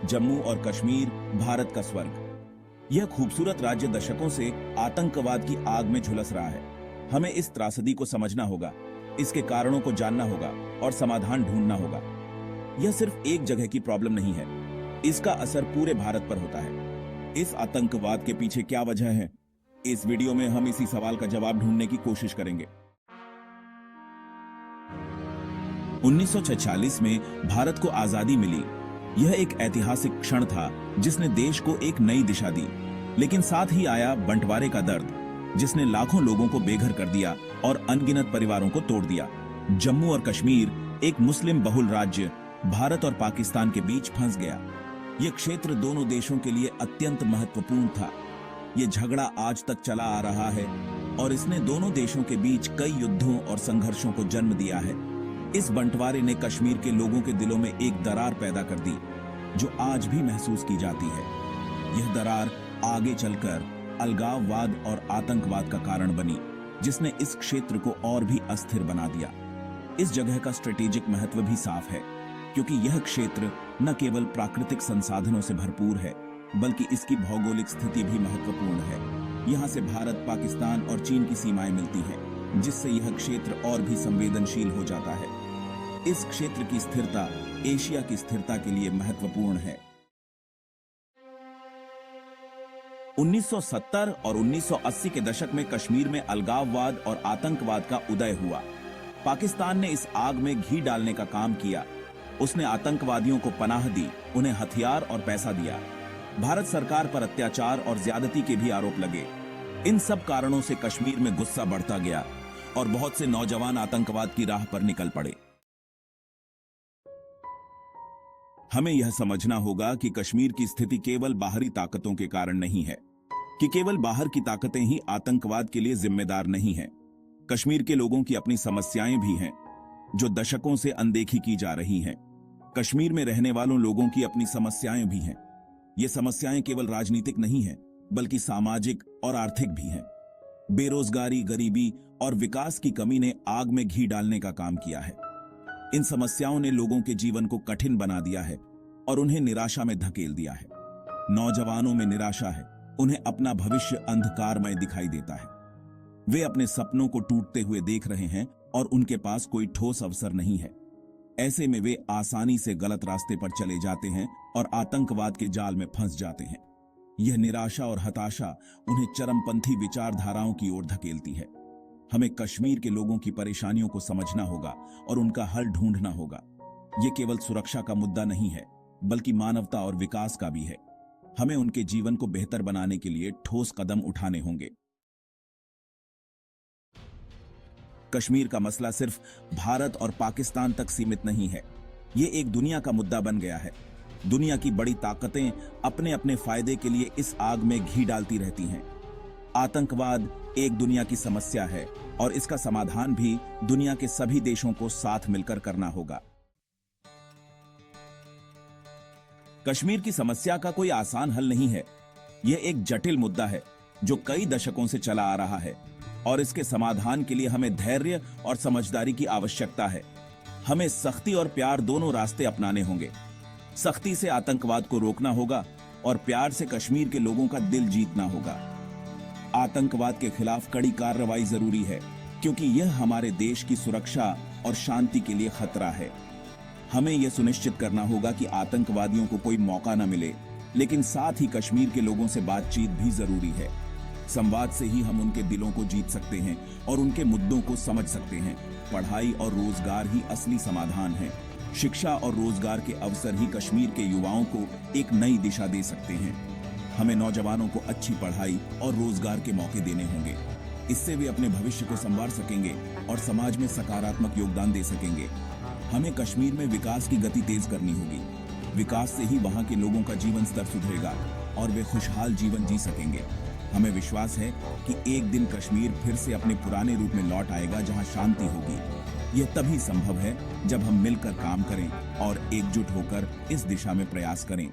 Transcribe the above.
जम्मू और कश्मीर भारत का स्वर्ग। यह खूबसूरत राज्य दशकों से आतंकवाद की आग में झुलस रहा है। हमें इस त्रासदी को समझना होगा, इसके कारणों को जानना होगा और समाधान ढूंढना होगा। यह सिर्फ एक जगह की प्रॉब्लम नहीं है, इसका असर पूरे भारत पर होता है। इस आतंकवाद के पीछे क्या वजह है? इस वीडियो में हम इसी सवाल का जवाब ढूंढने की कोशिश करेंगे। 1946 में भारत को आजादी मिली। यह एक ऐतिहासिक क्षण था जिसने देश को एक नई दिशा दी, लेकिन साथ ही आया बंटवारे का दर्द, जिसने लाखों लोगों को बेघर कर दिया और अनगिनत परिवारों को तोड़ दिया। जम्मू और कश्मीर, एक मुस्लिम बहुल राज्य, भारत और पाकिस्तान के बीच फंस गया। यह क्षेत्र दोनों देशों के लिए अत्यंत महत्वपूर्ण था। यह झगड़ा आज तक चला आ रहा है और इसने दोनों देशों के बीच कई युद्धों और संघर्षों को जन्म दिया है। इस बंटवारे ने कश्मीर के लोगों के दिलों में एक दरार पैदा कर दी, जो आज भी महसूस की जाती है। यह दरार आगे चलकर अलगाववाद और आतंकवाद का कारण बनी, जिसने इस क्षेत्र को और भी अस्थिर बना दिया। इस जगह का स्ट्रेटेजिक महत्व भी साफ है, क्योंकि यह क्षेत्र न केवल प्राकृतिक संसाधनों से भरपूर है, बल्कि इसकी भौगोलिक स्थिति भी महत्वपूर्ण है। यहाँ से भारत, पाकिस्तान और चीन की सीमाएं मिलती हैं, जिससे यह क्षेत्र और भी संवेदनशील हो जाता है। इस क्षेत्र की स्थिरता एशिया की स्थिरता के लिए महत्वपूर्ण है। 1970 और 1980 के दशक में कश्मीर में अलगाववाद और आतंकवाद का उदय हुआ। पाकिस्तान ने इस आग में घी डालने का काम किया। उसने आतंकवादियों को पनाह दी, उन्हें हथियार और पैसा दिया। भारत सरकार पर अत्याचार और ज्यादती के भी आरोप लगे। इन सब कारणों से कश्मीर में गुस्सा बढ़ता गया और बहुत से नौजवान आतंकवाद की राह पर निकल पड़े। हमें यह समझना होगा कि कश्मीर की स्थिति केवल बाहरी ताकतों के कारण नहीं है, कि केवल बाहर की ताकतें ही आतंकवाद के लिए जिम्मेदार नहीं हैं। कश्मीर के लोगों की अपनी समस्याएं भी हैं, जो दशकों से अनदेखी की जा रही हैं। कश्मीर में रहने वालों लोगों की अपनी समस्याएं भी हैं। ये समस्याएं केवल राजनीतिक नहीं हैं, बल्कि सामाजिक और आर्थिक भी हैं। बेरोजगारी, गरीबी और विकास की कमी ने आग में घी डालने का काम किया है। इन समस्याओं ने लोगों के जीवन को कठिन बना दिया है और उन्हें निराशा में धकेल दिया है। नौजवानों में निराशा है, उन्हें अपना भविष्य अंधकारमय दिखाई देता है। वे अपने सपनों को टूटते हुए देख रहे हैं और उनके पास कोई ठोस अवसर नहीं है। ऐसे में वे आसानी से गलत रास्ते पर चले जाते हैं और आतंकवाद के जाल में फंस जाते हैं। यह निराशा और हताशा उन्हें चरमपंथी विचारधाराओं की ओर धकेलती है। हमें कश्मीर के लोगों की परेशानियों को समझना होगा और उनका हल ढूंढना होगा। यह केवल सुरक्षा का मुद्दा नहीं है, बल्कि मानवता और विकास का भी है। हमें उनके जीवन को बेहतर बनाने के लिए ठोस कदम उठाने होंगे। कश्मीर का मसला सिर्फ भारत और पाकिस्तान तक सीमित नहीं है, ये एक दुनिया का मुद्दा बन गया है। दुनिया की बड़ी ताकतें अपने अपने फायदे के लिए इस आग में घी डालती रहती हैं। आतंकवाद एक दुनिया की समस्या है और इसका समाधान भी दुनिया के सभी देशों को साथ मिलकर करना होगा। कश्मीर की समस्या का कोई आसान हल नहीं है। यह एक जटिल मुद्दा है जो कई दशकों से चला आ रहा है और इसके समाधान के लिए हमें धैर्य और समझदारी की आवश्यकता है। हमें सख्ती और प्यार दोनों रास्ते अपनाने होंगे। सख्ती से आतंकवाद को रोकना होगा और प्यार से कश्मीर के लोगों का दिल जीतना होगा। आतंकवाद के खिलाफ कड़ी कार्रवाई जरूरी है, क्योंकि यह हमारे देश की सुरक्षा और शांति के लिए खतरा है। हमें यह सुनिश्चित करना होगा कि आतंकवादियों को कोई मौका न मिले, लेकिन साथ ही कश्मीर के लोगों से बातचीत भी जरूरी है। संवाद से ही हम उनके दिलों को जीत सकते हैं और उनके मुद्दों को समझ सकते हैं। पढ़ाई और रोजगार ही असली समाधान है। शिक्षा और रोजगार के अवसर ही कश्मीर के युवाओं को एक नई दिशा दे सकते हैं। हमें नौजवानों को अच्छी पढ़ाई और रोजगार के मौके देने होंगे। इससे वे अपने भविष्य को संवार सकेंगे और समाज में सकारात्मक योगदान दे सकेंगे। हमें कश्मीर में विकास की गति तेज करनी होगी। विकास से ही वहां के लोगों का जीवन स्तर सुधरेगा और वे खुशहाल जीवन जी सकेंगे। हमें विश्वास है कि एक दिन कश्मीर फिर से अपने पुराने रूप में लौट आएगा, जहां शांति होगी। यह तभी संभव है जब हम मिलकर काम करें और एकजुट होकर इस दिशा में प्रयास करें।